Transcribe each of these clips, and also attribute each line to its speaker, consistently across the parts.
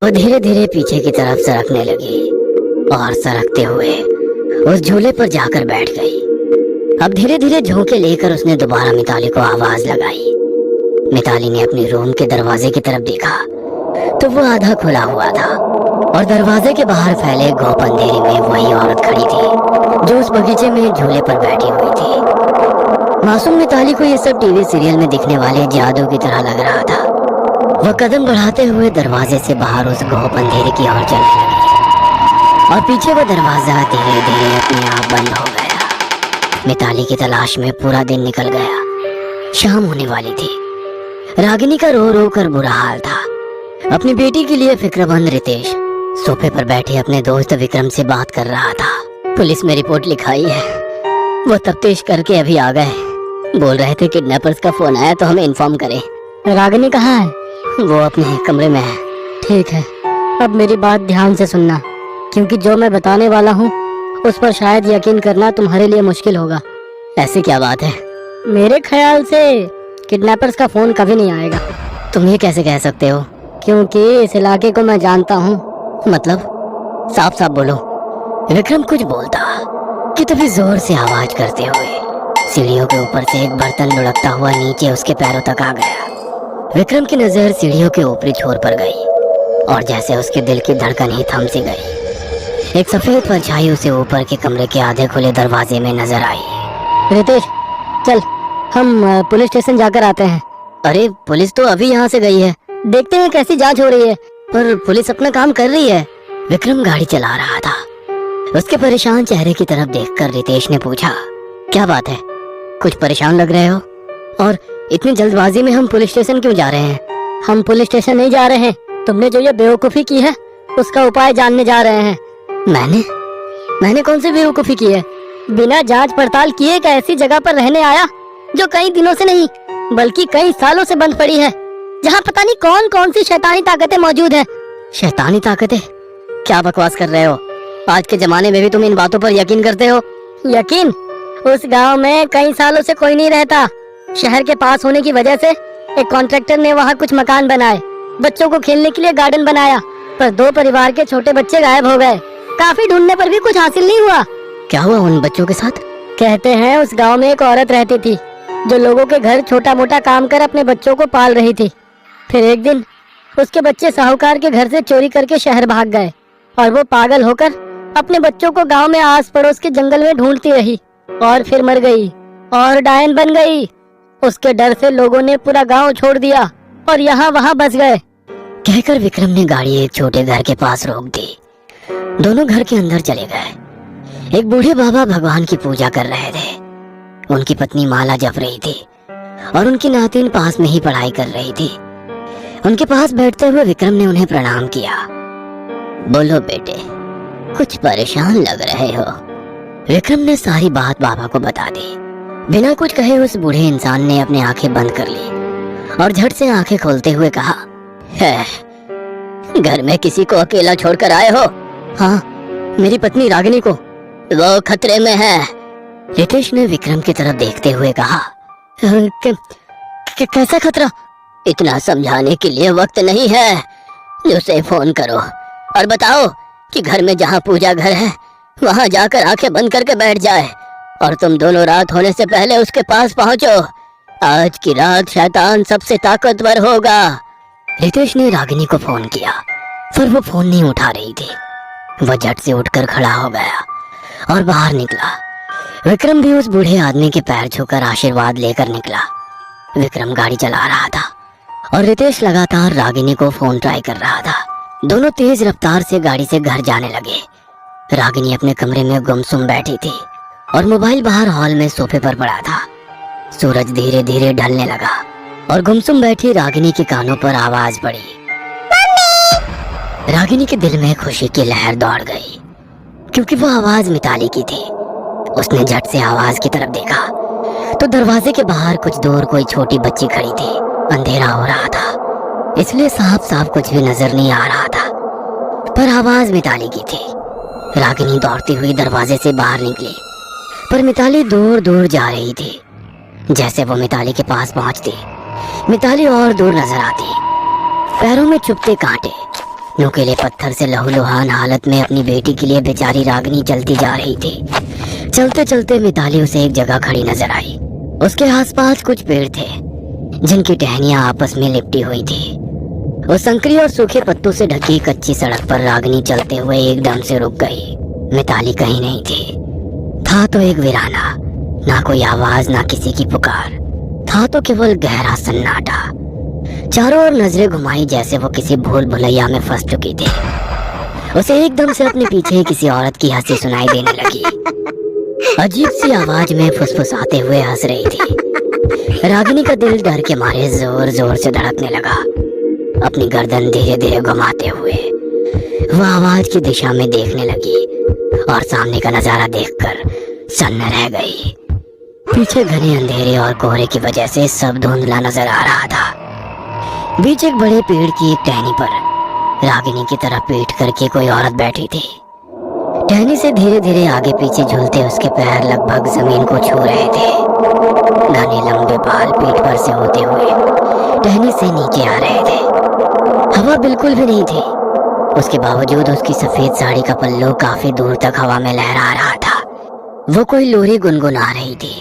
Speaker 1: वो धीरे धीरे पीछे की तरफ सरकने लगी और सरकते हुए उस झूले पर जाकर बैठ गई। अब धीरे धीरे झोंके लेकर उसने दोबारा मिताली को आवाज लगाई। मिताली ने अपने रूम के दरवाजे की तरफ देखा तो वो आधा खुला हुआ था और दरवाजे के बाहर फैले घोप अंधेरे में वही औरत खड़ी थी जो उस बगीचे में झूले पर बैठी हुई थी। मासूम मिताली को ये सब टीवी सीरियल में दिखने वाले जादू की तरह लग रहा था। वह कदम बढ़ाते हुए दरवाजे से बाहर उस घोप अंधेरे की ओर चलने लगी और पीछे वो दरवाजा धीरे धीरे अपने आप बंद हो गया। मिताली की तलाश में पूरा दिन निकल गया। शाम होने वाली थी। रागिनी का रो रो कर बुरा हाल था। अपनी बेटी के लिए फिक्रमंद रितेश सोफे पर बैठे अपने दोस्त विक्रम से बात कर रहा था। पुलिस में रिपोर्ट लिखाई है, वो तफ्तीश करके अभी आ गए। बोल रहे थे किडनैपर्स का फोन आया तो हमें इन्फॉर्म करें। रागिनी कहाँ है? वो अपने कमरे में है। ठीक है, अब मेरी बात ध्यान से सुनना, क्योंकि जो मैं बताने वाला हूँ उस पर शायद यकीन करना तुम्हारे लिए मुश्किल होगा। ऐसी क्या बात है? मेरे ख्याल से किडनैपर्स का फोन कभी नहीं आएगा। तुम ये कैसे कह सकते हो? क्योंकि इस इलाके को मैं जानता हूँ। मतलब? साफ साफ बोलो। विक्रम कुछ बोलता कि तभी जोर से आवाज करते हुए सीढ़ियों के ऊपर से एक बर्तन लुढ़कता हुआ नीचे उसके पैरों तक आ गया। विक्रम की नजर सीढ़ियों के ऊपरी छोर पर गई और जैसे उसके दिल की धड़कन ही थम सी गई। एक सफेद परछाई उसे ऊपर के कमरे के आधे खुले दरवाजे में नजर आई। रितेश, चल हम पुलिस स्टेशन जाकर आते हैं। अरे पुलिस तो अभी यहाँ से गई है, देखते हैं कैसी जांच हो रही है। पर पुलिस अपना काम कर रही है। विक्रम गाड़ी चला रहा था। उसके परेशान चेहरे की तरफ देखकर रितेश ने पूछा, क्या बात है? कुछ परेशान लग रहे हो? और इतनी जल्दबाजी में हम पुलिस स्टेशन क्यों जा रहे हैं? हम पुलिस स्टेशन नहीं जा रहे हैं, तुमने जो ये बेवकूफी की है उसका उपाय जानने जा रहे हैं। मैंने कौन सी बेवकूफी की है? बिना जांच पड़ताल किए एक ऐसी जगह पर रहने आया जो कई दिनों से नहीं बल्कि कई सालों से बंद पड़ी है, जहाँ पता नहीं कौन कौन सी शैतानी ताकतें मौजूद है। शैतानी ताकतें? क्या बकवास कर रहे हो? आज के जमाने में भी तुम इन बातों पर यकीन करते हो? यकीन? उस गांव में कई सालों से कोई नहीं रहता। शहर के पास होने की वजह से एक कॉन्ट्रैक्टर ने वहाँ कुछ मकान बनाए, बच्चों को खेलने के लिए गार्डन बनाया, पर 2 परिवार के छोटे बच्चे गायब हो गए। काफी ढूंढने पर भी कुछ हासिल नहीं हुआ। क्या हुआ उन बच्चों के साथ? कहते हैं उस गांव में एक औरत रहती थी जो लोगों के घर छोटा मोटा काम कर अपने बच्चों को पाल रही थी। फिर एक दिन उसके बच्चे साहूकार के घर से चोरी करके शहर भाग गए और वो पागल होकर अपने बच्चों को गांव में आस पड़ोस के जंगल में ढूंढती रही और फिर मर गई और डायन बन गई। उसके डर से लोगों ने पूरा गांव छोड़ दिया और यहाँ वहाँ बस गए। कहकर विक्रम ने गाड़ी एक छोटे घर के पास रोक दी। दोनों घर के अंदर चले गए। एक बूढ़े बाबा भगवान की पूजा कर रहे थे। उनकी पत्नी माला जप रही थी और उनकी नातिन पास में ही पढ़ाई कर रही थी। उनके पास बैठते हुए विक्रम ने उन्हें प्रणाम किया। बोलो बेटे, कुछ परेशान लग रहे हो? विक्रम ने सारी बात बाबा को बता दी। बिना कुछ कहे उस बूढ़े इंसान ने अपनी आंखें बंद कर ली और झट से आंखें खोलते हुए कहा, है घर में किसी को अकेला छोड़कर आए हो? हाँ, मेरी पत्नी रागिनी को। वो खतरे में है। रितेश ने विक्रम की तरफ देखते हुए कहा, कैसा खतरा? इतना समझाने के लिए वक्त नहीं है। उसे फोन करो और बताओ कि घर में जहाँ पूजा घर है वहाँ जाकर आंखें बंद करके बैठ जाए और तुम दोनों रात होने से पहले उसके पास पहुँचो। आज की रात शैतान सबसे ताकतवर होगा। रितेश ने रागिनी को फोन किया पर वो फोन नहीं उठा रही थी। वह झट से उठकर खड़ा हो गया और बाहर निकला। विक्रम भी उस बूढ़े आदमी के पैर छूकर आशीर्वाद लेकर निकला। विक्रम गाड़ी चला रहा था और रितेश लगातार रागिनी को फोन ट्राई कर रहा था। दोनों तेज रफ्तार से गाड़ी से घर जाने लगे। रागिनी अपने कमरे में गुमसुम बैठी थी और मोबाइल बाहर हॉल में सोफे पर पड़ा था। सूरज धीरे धीरे ढलने लगा और गुमसुम बैठी रागिनी के कानों पर आवाज पड़ी। रागिनी के दिल में खुशी की लहर दौड़ गई क्योंकि वो आवाज मिताली की थी। उसने झट से आवाज की तरफ देखा तो दरवाजे के बाहर कुछ दूर कोई छोटी बच्ची खड़ी थी। अंधेरा हो रहा था इसलिए साफ साफ कुछ भी नजर नहीं आ रहा था, पर आवाज मिताली की थी। रागिनी दौड़ती हुई दरवाजे से बाहर निकली पर मिताली दूर दूर जा रही थी। जैसे वो मिताली के पास पहुंचती, मिताली और दूर नजर आती। पैरों में चुभते कांटे, नुकीले पत्थर से लहूलुहान हालत में अपनी बेटी के लिए बेचारी रागिनी चलती जा रही थी। चलते चलते मिताली उसे एक जगह खड़ी नजर आई। उसके आसपास कुछ पेड़ थे जिनकी टहनियां आपस में लिपटी हुई थी। वो संकरी और सूखे पत्तों से ढकी कच्ची सड़क पर रागिनी चलते हुए एकदम से रुक गई। मिताली कहीं नहीं थी। था तो एक वीराना, ना कोई आवाज ना किसी की पुकार, था तो केवल गहरा सन्नाटा। चारों ओर नजरें घुमाई जैसे वो किसी भूल भुलैया में फंस चुकी थी। उसे एकदम से अपने पीछे किसी औरत की हंसी सुनाई देने लगी। अजीब सी आवाज में फुसफुसाते हुए हंस रही थी। रागिनी का दिल डर के मारे जोर जोर से धड़कने लगा। अपनी गर्दन धीरे धीरे घुमाते हुए वह आवाज की दिशा में देखने लगी और सामने का नजारा देखकर सन्न रह गई। पीछे घने अंधेरे और कोहरे की वजह से सब धुंधला नजर आ रहा था। बीच एक बड़े पेड़ की एक टहनी पर रागिनी की तरफ पीठ करके कोई औरत बैठी थी। टहनी से धीरे धीरे आगे पीछे झूलते उसके पैर लगभग जमीन को छू रहे थे। घने लंबे बाल पीठ पर से होते हुए टहनी से नीचे आ रहे थे। हवा बिल्कुल भी नहीं थी। उसके बावजूद उसकी सफेद साड़ी का पल्लू काफी दूर तक हवा में लहरा रहा था। वो कोई लोरी गुनगुना रही थी।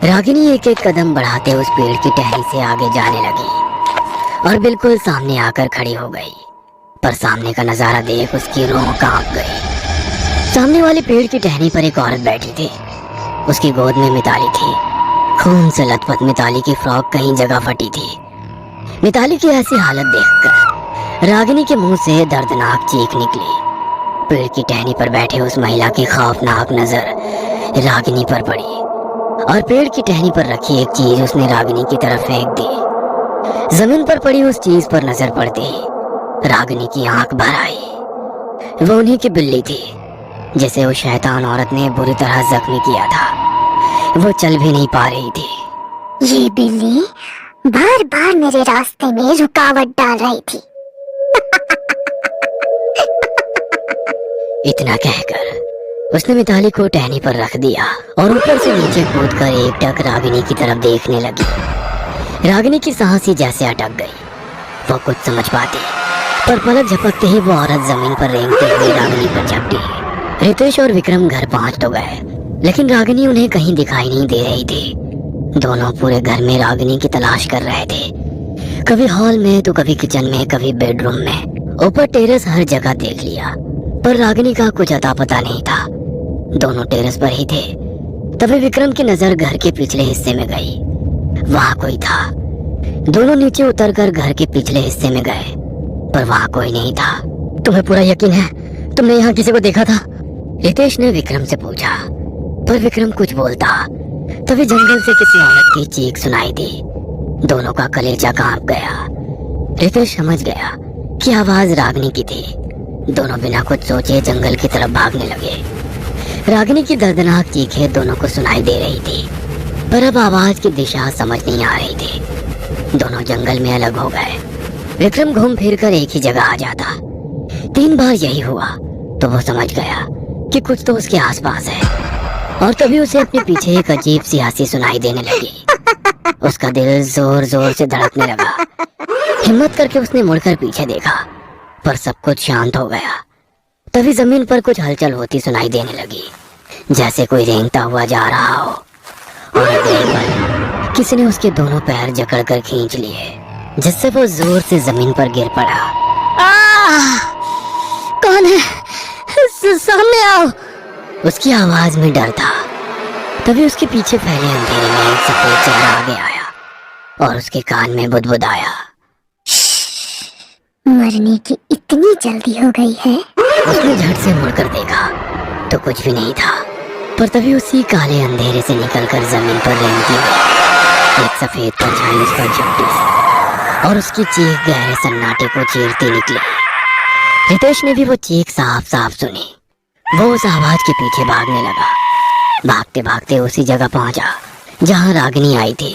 Speaker 1: रागिनी एक एक कदम बढ़ाते उस पेड़ की टहनी से आगे जाने लगी और बिल्कुल सामने आकर खड़ी हो गई। पर सामने का नजारा देख उसकी रूह कांप गई। सामने वाले पेड़ की टहनी पर एक औरत बैठी थी। उसकी गोद में मिताली थी। खून से लथपथ मिताली की फ्रॉक कहीं जगह फटी थी। मिताली की ऐसी हालत देखकर रागिनी के मुंह से दर्दनाक चीख निकली। पेड़ की टहनी पर बैठे उस महिला की खौफनाक नजर रागिनी पर पड़ी और पेड़ की टहनी पर रखी एक चीज उसने रागिनी की तरफ फेंक दी। जमीन पर पड़ी उस चीज पर नजर पड़ते ही रागिनी की आंख भर आई। वो उन्हीं की बिल्ली थी जिसे उस शैतान औरत ने बुरी तरह जख्मी किया था। वो चल भी नहीं पा रही थी।
Speaker 2: ये बिल्ली बार बार मेरे रास्ते में रुकावट डाल रही थी।
Speaker 1: इतना कहकर उसने मिताली को टहनी पर रख दिया और ऊपर से नीचे कूदकर एक टक रागिनी की तरफ देखने लगी। रागिनी की सांस ही जैसे अटक गई। वो कुछ समझ पाती, पर पलक झपकते ही वो औरत जमीन पर रेंगते हुए रागिनी पर झपटी। रितेश और विक्रम घर पहुंच तो गए, लेकिन रागिनी उन्हें कहीं दिखाई नहीं दे रही थी। दोनों पूरे घर में रागिनी की तलाश कर रहे थे। कभी हॉल में तो कभी किचन में, कभी बेडरूम में, ऊपर टेरेस, हर जगह देख लिया, पर रागिनी का कुछ अता पता नहीं था। दोनों टेरेस पर ही थे। तभी विक्रम की नजर घर के पिछले हिस्से में गई। वहां कोई था। दोनों नीचे उतरकर घर के पिछले हिस्से में गए, पर वहां कोई नहीं था। तुम्हें पूरा यकीन है तुमने यहाँ किसी को देखा था? रितेश ने विक्रम से पूछा, पर विक्रम कुछ बोलता। तभी जंगल से किसी औरत की चीख सुनाई दी। दोनों का कलेजा कांप गया। रितेश समझ गया कि आवाज रागिनी की थी। दोनों बिना कुछ सोचे जंगल की तरफ भागने लगे। रागिनी की दर्दनाक चीखें दोनों को सुनाई दे रही थी, पर अब आवाज की दिशा समझ नहीं आ रही थी। दोनों जंगल में अलग हो गए। विक्रम घूम फिर कर एक ही जगह आ जाता। 3 बार यही हुआ तो वो समझ गया कि कुछ तो उसके आसपास है, और तभी उसे अपने पीछे एक अजीब सी हंसी सुनाई देने लगी। उसका दिल जोर जोर से धड़कने लगा। हिम्मत करके उसने मुड़कर पीछे देखा, पर सब कुछ शांत हो गया। तभी जमीन पर कुछ हलचल होती सुनाई देने लगी, जैसे कोई रेंगता हुआ जा रहा हो, और अगले पल किसी ने उसके दोनों पैर जकड़कर खींच लिए, जिससे वो जोर से जमीन पर गिर पड़ा। कौन है? सामने आओ! उसकी आवाज में डर था। तभी उसके पीछे फैले अंधेरे में एक सफेद चेहरा आगे आया और उसके कान में बुदबुदाया।
Speaker 2: मरने की इतनी जल्दी हो गई है?
Speaker 1: उसने झट से मुड़कर देखा तो कुछ भी नहीं था, पर तभी उसी काले अंधेरे से निकलकर जमीन पर रेंगती हुई एक सफेद परछाई उस पर झपटी और उसकी चीख गहरे सन्नाटे को चीरती निकली। रितेश ने भी वो चीख साफ साफ सुनी। वो उस आवाज के पीछे भागने लगा। भागते भागते उसी जगह पहुंचा जहां रागिनी आई थी।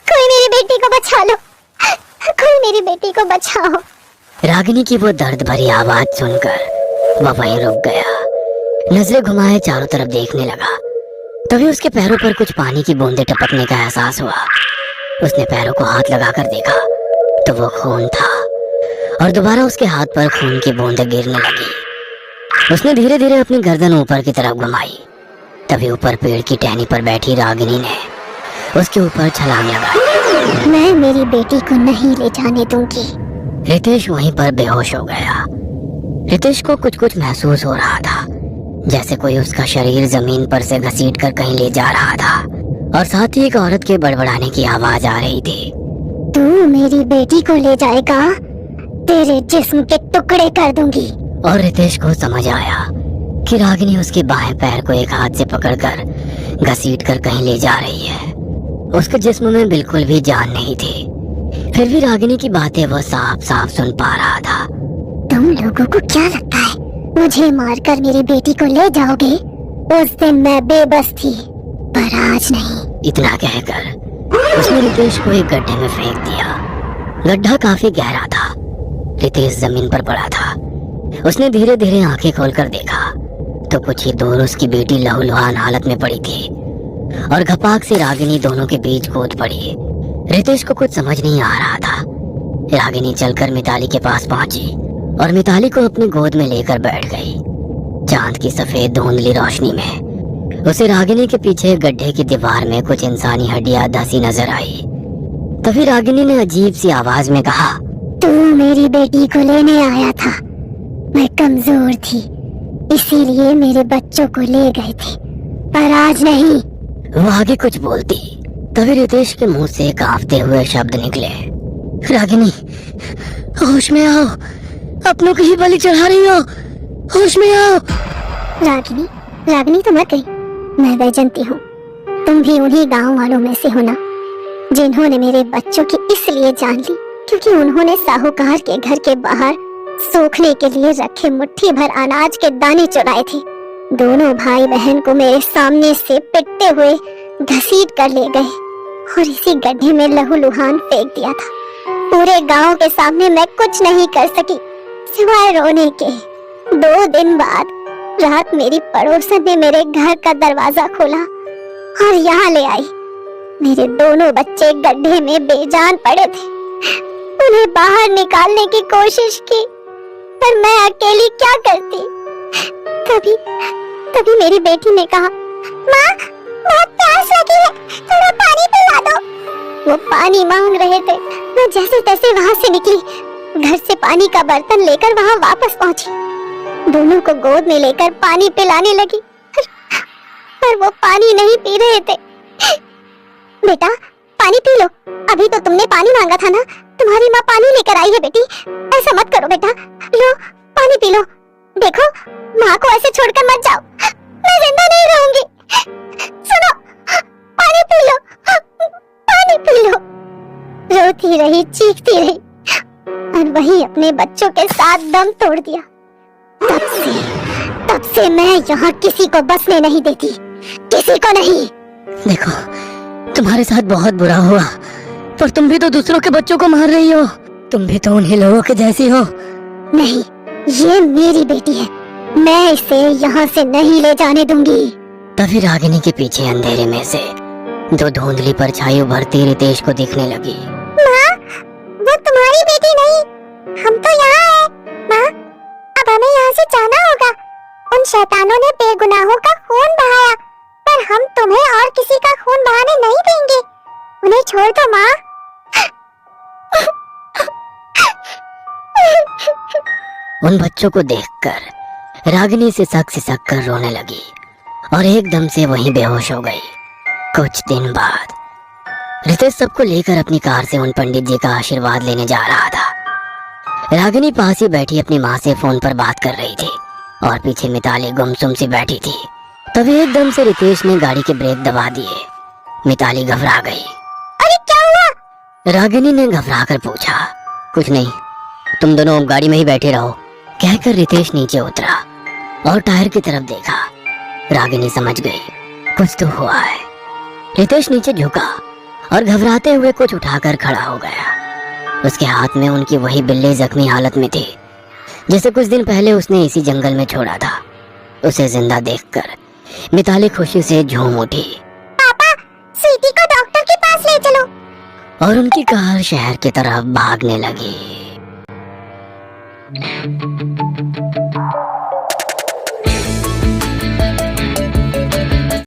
Speaker 2: कोई मेरी बेटी को बचा लो, कोई मेरी बेटी को बचाओ।
Speaker 1: रागिनी की वो दर्द भरी आवाज सुनकर वह वहीं रुक गया। नजरें घुमाए चारों तरफ देखने लगा। तभी उसके पैरों पर कुछ पानी की बूंदें टपकने का एहसास हुआ। उसने पैरों को हाथ लगाकर देखा तो वो खून था, और दोबारा उसके हाथ पर खून की बूंदें गिरने लगी। उसने धीरे धीरे अपनी गर्दन ऊपर की तरफ घुमाई। तभी ऊपर पेड़ की टहनी पर बैठी रागिनी ने उसके ऊपर छलांग लगाई।
Speaker 2: मैं मेरी बेटी को नहीं ले जाने दूंगी।
Speaker 1: रितेश वहीं पर बेहोश हो गया। रितेश को कुछ कुछ महसूस हो रहा था, जैसे कोई उसका शरीर जमीन पर से घसीट कर कहीं ले जा रहा था, और साथ ही एक औरत के बड़बड़ाने की आवाज आ रही थी।
Speaker 2: तू मेरी बेटी को ले जाएगा, तेरे जिस्म के टुकड़े कर दूंगी।
Speaker 1: और रितेश को समझ आया कि रागिनी उसके बाएं पैर को एक हाथ से पकड़कर घसीट कर कहीं ले जा रही है। उसके जिस्म में बिल्कुल भी जान नहीं थी, फिर भी रागिनी की बातें वो साफ साफ सुन पा रहा था।
Speaker 2: तुम लोगों को क्या लगता है मुझे मारकर मेरी बेटी को ले जाओगे? उस दिन मैं बेबस थी, पर आज नहीं।
Speaker 1: इतना कहकर उसने रितेश को एक गड्ढे में फेंक दिया। गड्ढा काफी गहरा था। रितेश जमीन पर पड़ा था। उसने धीरे धीरे आंखें खोलकर देखा तो कुछ ही दूर उसकी बेटी लहूलुहान हालत में पड़ी थी, और घपाक से रागिनी दोनों के बीच कूद पड़ी। रितेश को कुछ समझ नहीं आ रहा था। रागिनी चलकर मिताली के पास पहुंची और मिताली को अपनी गोद में लेकर बैठ गई। चांद की सफेद धुंधली रोशनी में उसे रागिनी के पीछे गड्ढे की दीवार में कुछ इंसानी हड्डियां धसी नजर आई। तभी रागिनी ने अजीब सी आवाज में कहा,
Speaker 2: तू मेरी बेटी को लेने आया था। मैं कमजोर थी, इसीलिए मेरे बच्चों को ले गए थे, पर आज नहीं।
Speaker 1: वो आगे कुछ बोलती, तभी रितेश के मुंह से कांपते हुए शब्द निकले, रागिनी होश में आओ, अपनों की ही बलि चढ़ा रही हो, होश में आओ।
Speaker 2: रागिनी, रागिनी तो मर गई। मैं वैजंती हूँ। तुम भी उन्हीं गांव वालों में से हो ना, जिन्होंने मेरे बच्चों की इसलिए जान ली क्योंकि उन्होंने साहूकार के घर के बाहर सूखने के लिए रखे मुट्ठी भर अनाज के दाने चुराए थे। दोनों भाई बहन को मेरे सामने से पिटते हुए घसीट कर ले गए और इसी गड्ढे में लहूलुहान फेंक दिया था। पूरे गांव के सामने मैं कुछ नहीं कर सकी सिवाय रोने के। 2 दिन बाद रात मेरी पड़ोसन ने मेरे घर का दरवाजा खोला और यहाँ ले आई। मेरे दोनों बच्चे गड्ढे में बेजान पड़े थे। उन्हें बाहर निकालने की कोशिश की, पर मैं अकेली क्या करती। तभी मेरी बेटी ने कहा, माँ बहुत प्यास लगी है, थोड़ा पानी पिला दो। वो पानी मांग रहे थे। मैं जैसे तैसे वहाँ से निकली, घर से पानी का बर्तन लेकर वहाँ वापस पहुँची। दोनों को गोद में लेकर पानी पिलाने लगी, पर वो पानी नहीं पी रहे थे। बेटा पानी पी लो, अभी तो तुमने पानी मांगा था ना, तुम्हारी माँ पानी लेकर आई है। बेटी ऐसा मत करो बेटा, लो पानी पी लो। देखो माँ को ऐसे छोड़कर मत जाओ, मैं जिंदा नहीं रहूंगी। सुनो, पानी पी लो, पानी पी लो। रोती रही, चीखती रही और वहीं अपने बच्चों के साथ दम तोड़ दिया। तब से मैं यहाँ किसी को बसने नहीं देती, किसी को नहीं।
Speaker 1: देखो तुम्हारे साथ बहुत बुरा हुआ, पर तुम भी तो दूसरों के बच्चों को मार रही हो। तुम भी तो उन्हीं लोगों के जैसी हो।
Speaker 2: नहीं, ये मेरी बेटी है, मैं इसे यहाँ से नहीं ले जाने दूंगी।
Speaker 1: तभी रागिनी के पीछे अंधेरे में से 2 धुंधली परछाई उभरती रितेश को दिखने लगी।
Speaker 2: माँ, वो तुम्हारी बेटी नहीं, हम तो यहाँ हैं। माँ, अब हमें यहाँ से जाना होगा। उन शैतानों ने बेगुनाहों का खून बहाया, पर हम तुम्हें और किसी का खून बहाने नहीं देंगे। उन्हें छोड़ दो माँ।
Speaker 1: उन बच्चों को देखकर रागिनी सिसक कर रोने लगी और एकदम से वहीं बेहोश हो गई। कुछ दिन बाद रितेश सबको लेकर अपनी कार से उन पंडित जी का आशीर्वाद लेने जा रहा था। रागिनी पास ही बैठी अपनी माँ से फोन पर बात कर रही थी और पीछे मिताली गुमसुम सी बैठी थी। तभी एकदम से रितेश ने गाड़ी के ब्रेक दबा दिए। मिताली घबरा गई।
Speaker 2: अरे क्या हुआ?
Speaker 1: रागिनी ने घबरा कर पूछा। कुछ नहीं, तुम दोनों गाड़ी में ही बैठे रहो, कहकर रितेश नीचे उतरा और टायर की तरफ देखा। रागिनी समझ गई कुछ तो हुआ है। रितेश नीचे झुका और घबराते हुए कुछ उठाकर खड़ा हो गया। उसके हाथ में उनकी वही बिल्ली जख्मी हालत में थी जिसे कुछ दिन पहले उसने इसी जंगल में छोड़ा था। उसे जिंदा देखकर मिताली खुशी से झूम उठी।
Speaker 2: पापा, स्वीटी को डॉक्टर के पास ले चलो।
Speaker 1: और उनकी कार शहर की तरफ भागने लगी।